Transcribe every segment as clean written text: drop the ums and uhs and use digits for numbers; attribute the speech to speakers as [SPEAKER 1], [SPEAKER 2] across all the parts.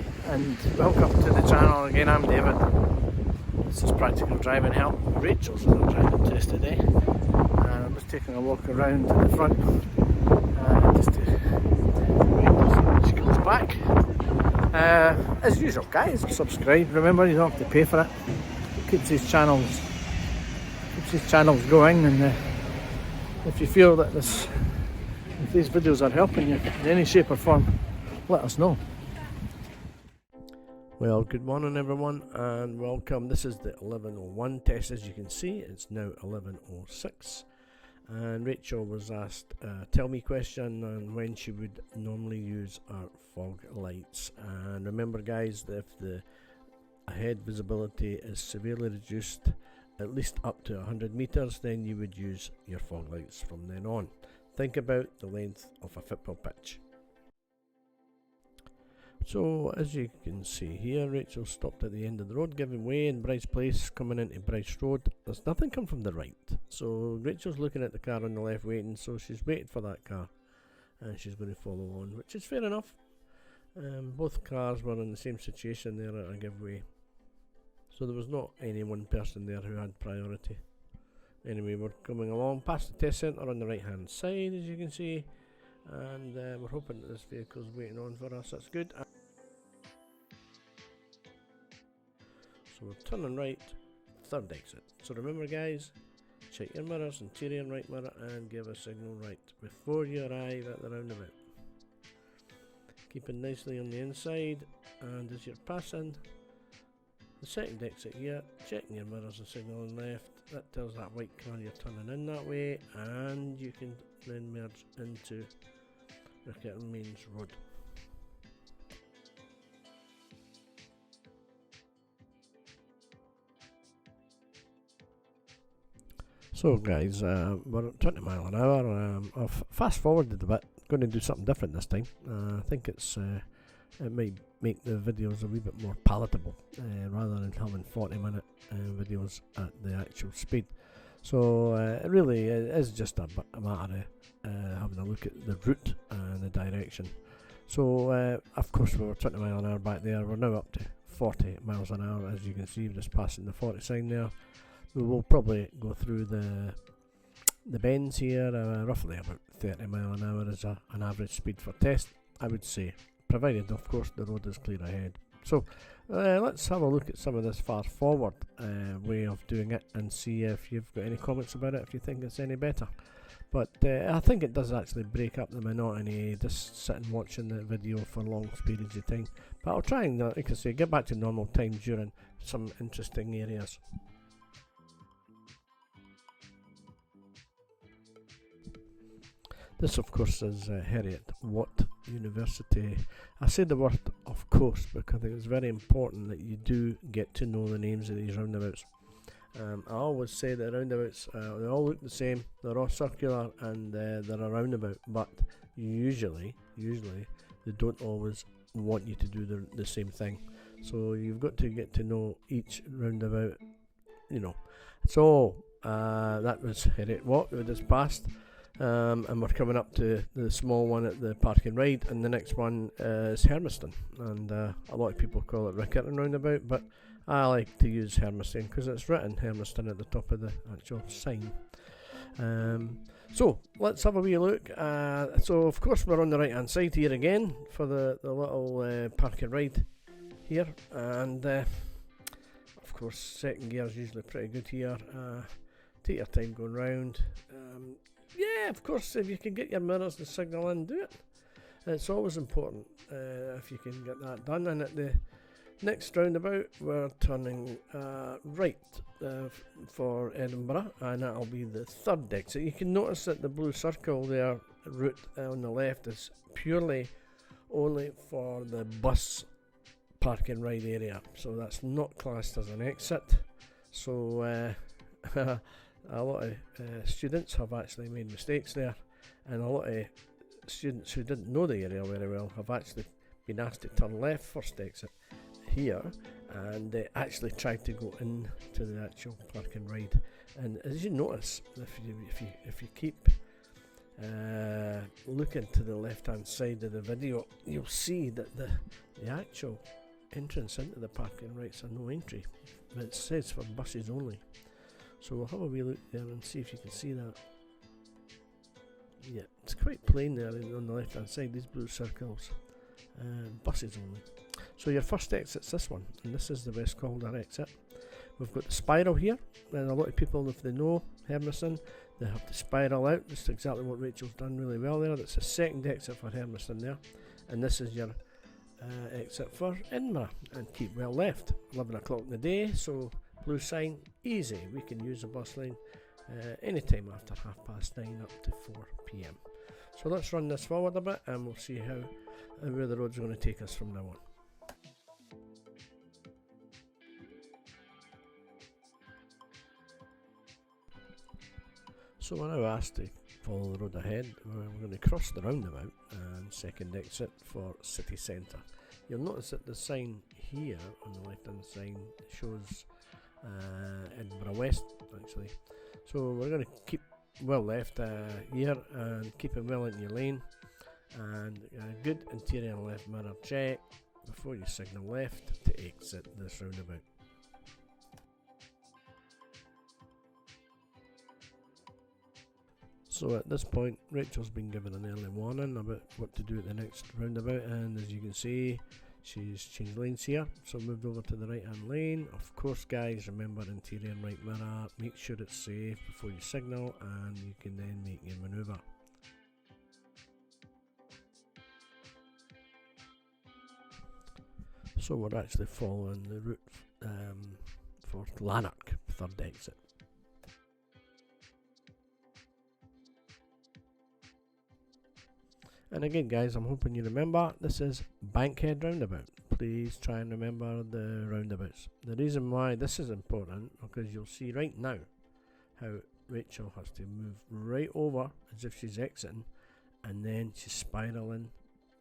[SPEAKER 1] Hi, and welcome to the channel again. I'm David. This is Practical Driving Help. Rachel's in a driving test today. I'm just taking a walk around to the front just to wait until she comes back. As usual, guys, subscribe. Remember, you don't have to pay for it. It keeps these channels going, and if you feel that if these videos are helping you in any shape or form, let us know. Well, good morning everyone and welcome. This is the 11:01 test. As you can see, it's now 11:06, and Rachel was asked tell me question on when she would normally use our fog lights. And remember guys, that if the ahead visibility is severely reduced, at least up to 100 meters, then you would use your fog lights from then on. Think about the length of a football pitch. So as you can see here, Rachel stopped at the end of the road, giving way in Bryce Place, coming into Bryce Road. There's nothing come from the right, so Rachel's looking at the car on the left waiting, so she's waited for that car and she's going to follow on, which is fair enough. Both cars were in the same situation there at a giveaway, so there was not any one person there who had priority. Anyway, we're coming along past the test centre on the right hand side, as you can see, and we're hoping that this vehicle's waiting on for us. That's good. So we're turning right, third exit. So remember guys, check your mirrors, interior and right mirror, and give a signal right before you arrive at the roundabout. Keeping nicely on the inside, and as you're passing the second exit here, checking your mirrors and signaling left. That tells that white car you're turning in that way, and you can then merge into Rickerton Mains Road. So guys, we're at 20 mile an hour. I've fast forwarded a bit, going to do something different this time. I think it might make the videos a wee bit more palatable, rather than having 40-minute videos at the actual speed. So it really is just a matter of having a look at the route and the direction. So of course we were 20 mile an hour back there. We're now up to 40 miles an hour, as you can see, just passing the 40 sign there. We will probably go through the bends here, roughly about 30 mile an hour is an average speed for test, I would say, provided of course the road is clear ahead. So let's have a look at some of this fast forward way of doing it and see if you've got any comments about it, if you think it's any better. But I think it does actually break up the monotony, just sitting watching the video for long periods of time. But I'll try and, like I say, get back to normal time during some interesting areas. This of course is Heriot-Watt University. I say the word of course because I think it's very important that you do get to know the names of these roundabouts. I always say that roundabouts, they all look the same, they're all circular and they're a roundabout, but usually they don't always want you to do the same thing. So you've got to get to know each roundabout, you know. So that was Heriot-Watt we just passed. And we're coming up to the small one at the Park and Ride, and the next one is Hermiston, and a lot of people call it Rickerton roundabout, but I like to use Hermiston because it's written Hermiston at the top of the actual sign. So let's have a wee look. So of course we're on the right hand side here again for the little Park and Ride here, and of course second gear is usually pretty good here. Take your time going round. Yeah, of course, if you can get your mirrors and signal in, do it. It's always important if you can get that done. And at the next roundabout, we're turning right for Edinburgh, and that'll be the third exit. You can notice that the blue circle there, route on the left, is purely only for the bus park and ride area, so that's not classed as an exit. So a lot of students have actually made mistakes there, and a lot of students who didn't know the area very well have actually been asked to turn left first exit here, and they actually tried to go into the actual park and ride. And as you notice, if you keep looking to the left hand side of the video, you'll see that the The actual entrance into the parking writes a no entry, but it says for buses only. So we'll have a wee look there and see if you can see that. Yeah, it's quite plain there on the left hand side, these blue circles. Buses only. So your first exit's this one, and this is the West Calder exit. We've got the spiral here, and a lot of people, if they know Hermiston, they have to spiral out. That's exactly what Rachel's done really well there. That's the second exit for Hermiston there, and this is your exit for Edinburgh. And keep well left, 11 o'clock in the day, so blue sign, easy. We can use the bus line anytime after 9:30 up to 4 p.m. So let's run this forward a bit and we'll see where the road's going to take us from now on. So we're now asked to follow the road ahead. We're going to cross the roundabout and second exit for city centre. You'll notice that the sign here on the left hand side shows Edinburgh West actually. So we're going to keep well left here and keep it well into your lane, and a good interior left mirror check before you signal left to exit this roundabout. So at this point Rachel's been given an early warning about what to do at the next roundabout, and as you can see she's changed lanes here, so moved over to the right hand lane. Of course guys, remember interior right mirror, make sure it's safe before you signal and you can then make your manoeuvre. So we're actually following the route for Lanark, third exit. And again guys, I'm hoping you remember, this is Bankhead roundabout. Please try and remember the roundabouts. The reason why this is important, because you'll see right now how Rachel has to move right over as if she's exiting, and then she's spiralling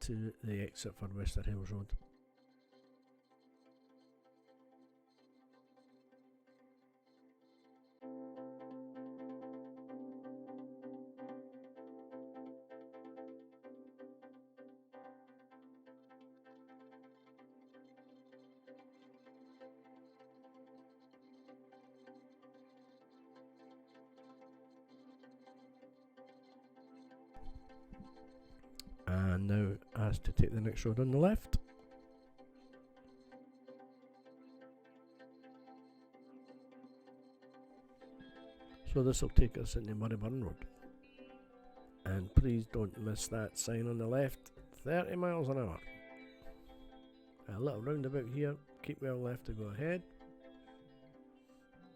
[SPEAKER 1] to the exit for Wester Hills Road. And now asked to take the next road on the left. So this will take us into Murrayburn Road. And please don't miss that sign on the left, 30 miles an hour. A little roundabout here, keep well left to go ahead.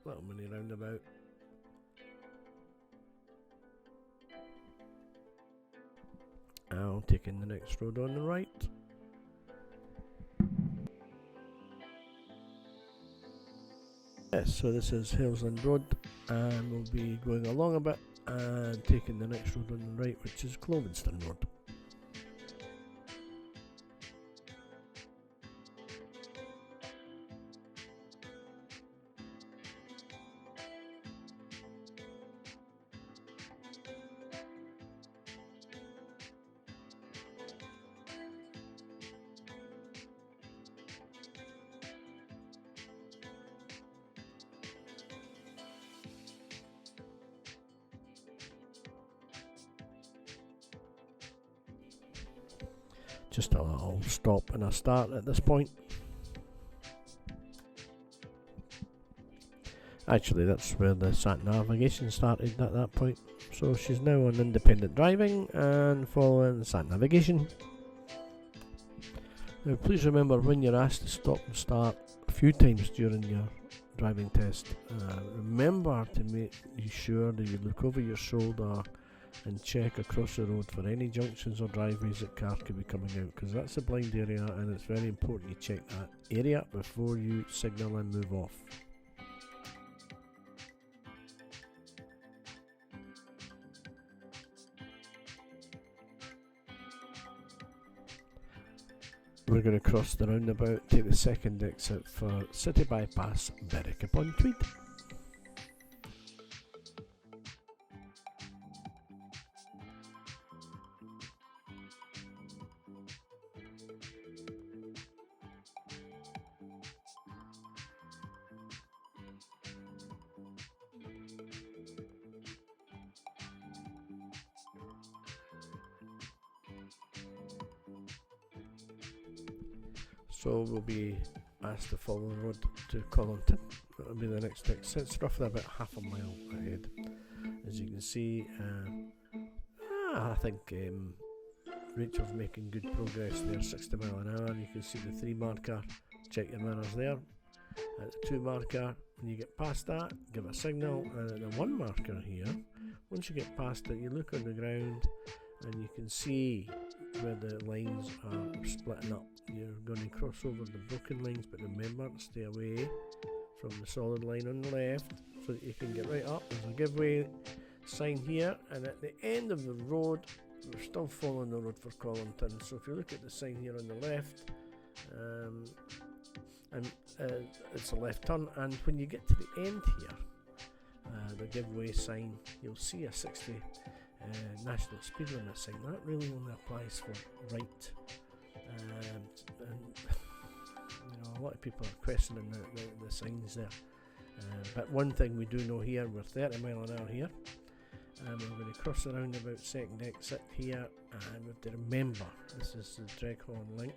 [SPEAKER 1] Little mini roundabout. Now taking the next road on the right. Yes, so this is Hillsland Road, and we'll be going along a bit and taking the next road on the right, which is Clovinston Road. Just a little stop and a start at this point. Actually, that's where the sat navigation started at that point. So she's now on independent driving and following the sat navigation. Now please remember, when you're asked to stop and start a few times during your driving test, remember to make sure that you look over your shoulder and check across the road for any junctions or driveways that car could be coming out, because that's a blind area and it's very important you check that area before you signal and move off. We're going to cross the roundabout, take the second exit for City Bypass, Berwick upon Tweed. So we'll be asked to follow the road to Colinton. That'll be the next exit. It's roughly about half a mile ahead. As you can see, I think Rachel's making good progress there, 60 mile an hour. You can see the 3 marker, check your mirrors there. At the 2 marker, when you get past that, give a signal, and at the 1 marker here, once you get past it, you look on the ground and you can see where the lines are splitting up. You're going to cross over the broken lines, but remember to stay away from the solid line on the left so that you can get right up. There's a giveaway sign here, and at the end of the road, we're still following the road for Colinton. So if you look at the sign here on the left, it's a left turn, and when you get to the end here, the giveaway sign, you'll see a 60 national speed limit sign. That really only applies for right, and a lot of people are questioning the signs there, but one thing we do know here, we're 30 mile an hour here, and we're going to cross the roundabout second exit here, and we have to remember this is the Dreghorn link,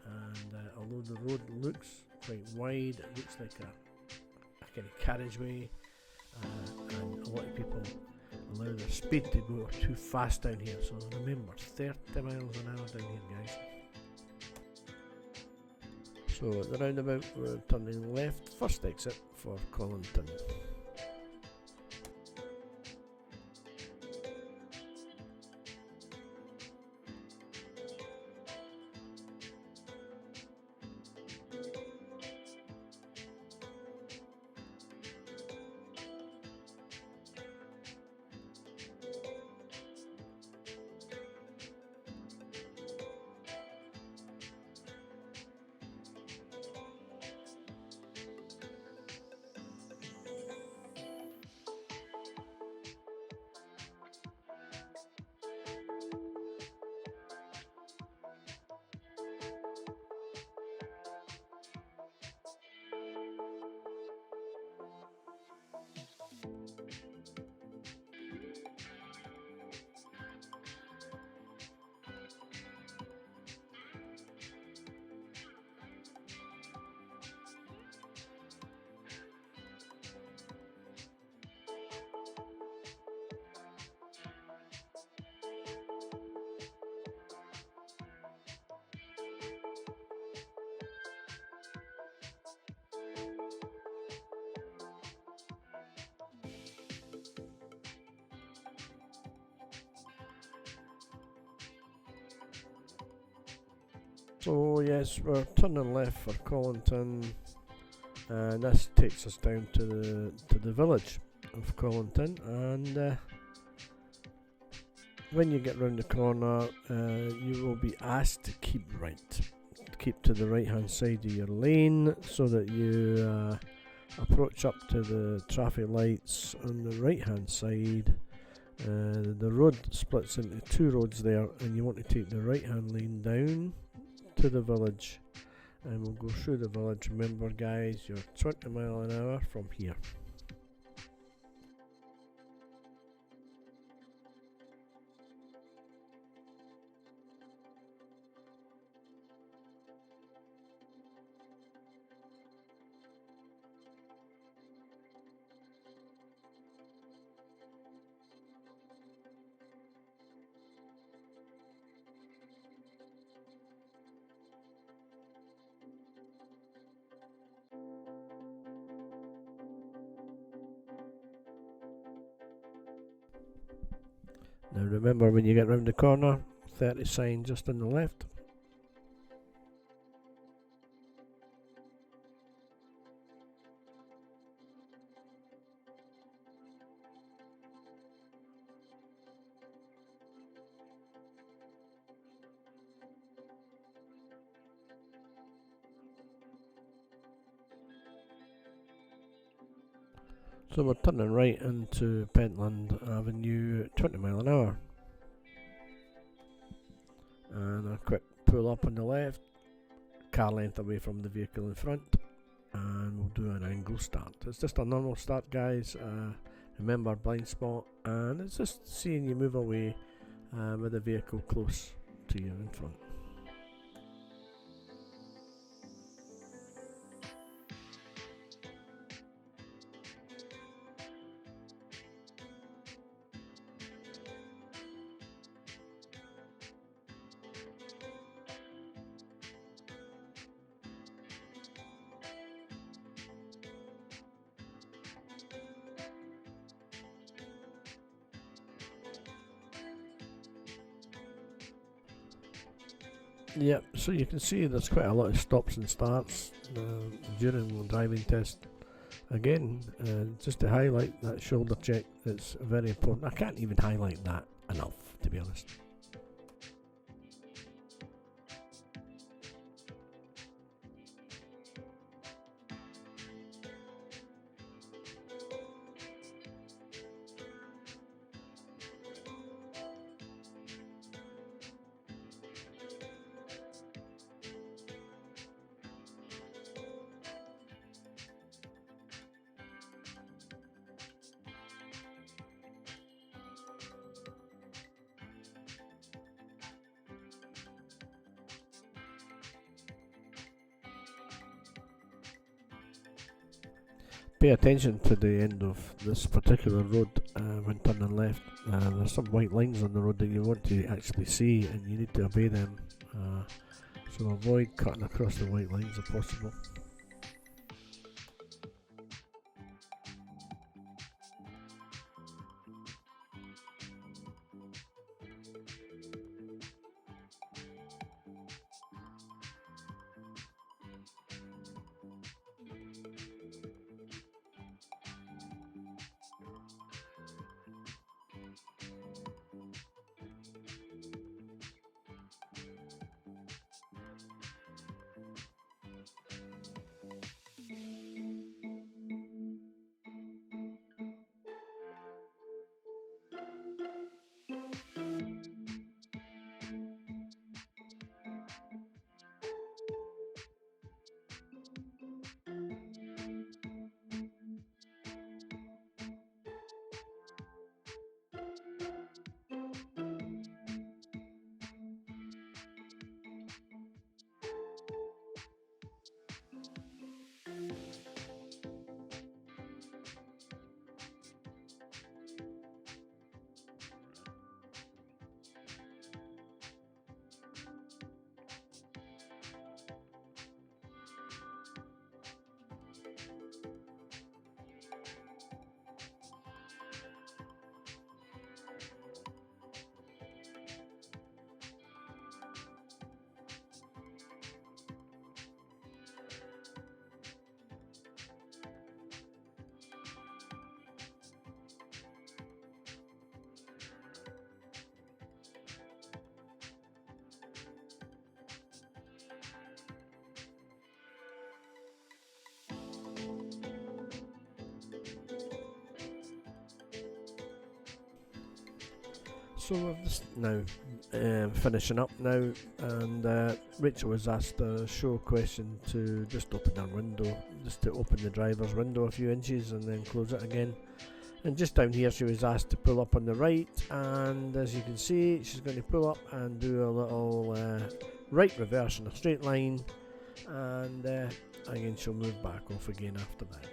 [SPEAKER 1] and although the road looks quite wide, it looks like a kind of carriageway, and a lot of people allow their speed to go too fast down here, so remember 30 miles an hour down here, guys. So at the roundabout we're turning left, first exit for Colinton. So yes, we're turning left for Colinton, and this takes us down to the village of Colinton, and when you get round the corner, you will be asked to keep right. Keep to the right hand side of your lane so that you approach up to the traffic lights on the right hand side. The road splits into 2 roads there, and you want to take the right hand lane down to the village, and we'll go through the village. Remember guys, you're 20 mile an hour from here. Now remember, when you get round the corner, 30 sign just on the left. So we're turning right into Pentland Avenue, 20 mile an hour. And a quick pull up on the left, car length away from the vehicle in front, and we'll do an angle start. It's just a normal start, guys. Remember, blind spot, and it's just seeing you move away with the vehicle close to you in front. Yep, so you can see there's quite a lot of stops and starts during the driving test. Again, just to highlight that shoulder check, it's very important. I can't even highlight that enough, to be honest. Pay attention to the end of this particular road when turning left. There's some white lines on the road that you want to actually see, and you need to obey them. So avoid cutting across the white lines if possible. So we're just now finishing up now, and Rachel was asked a show question to just open her window, just to open the driver's window a few inches and then close it again. And just down here she was asked to pull up on the right, and as you can see she's going to pull up and do a little right reverse in a straight line, and again she'll move back off again after that.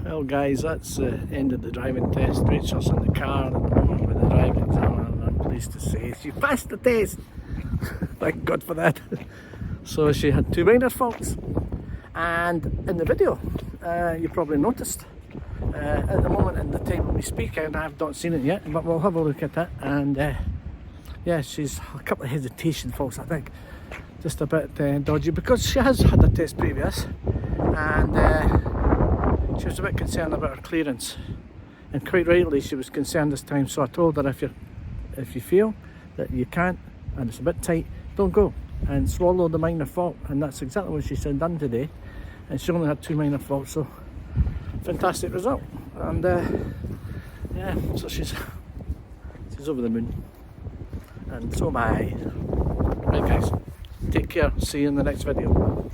[SPEAKER 1] Well guys, that's the end of the driving test. Rachel's in the car at the moment with the driving examiner, and I'm pleased to say she passed the test. Thank God for that. So she had 2 minor faults, and in the video you probably noticed at the moment in the time when we speak, and I've not seen it yet, but we'll have a look at that. And yeah, she's a couple of hesitation faults, I think, just a bit dodgy, because she has had a test previous, and she was a bit concerned about her clearance, and quite rightly she was concerned this time. So I told her, if you feel that you can't and it's a bit tight, don't go, and swallow the minor fault. And that's exactly what she said done today, and she only had 2 minor faults, so fantastic result. And yeah, so she's over the moon, and so am I. Right guys, take care, see you in the next video.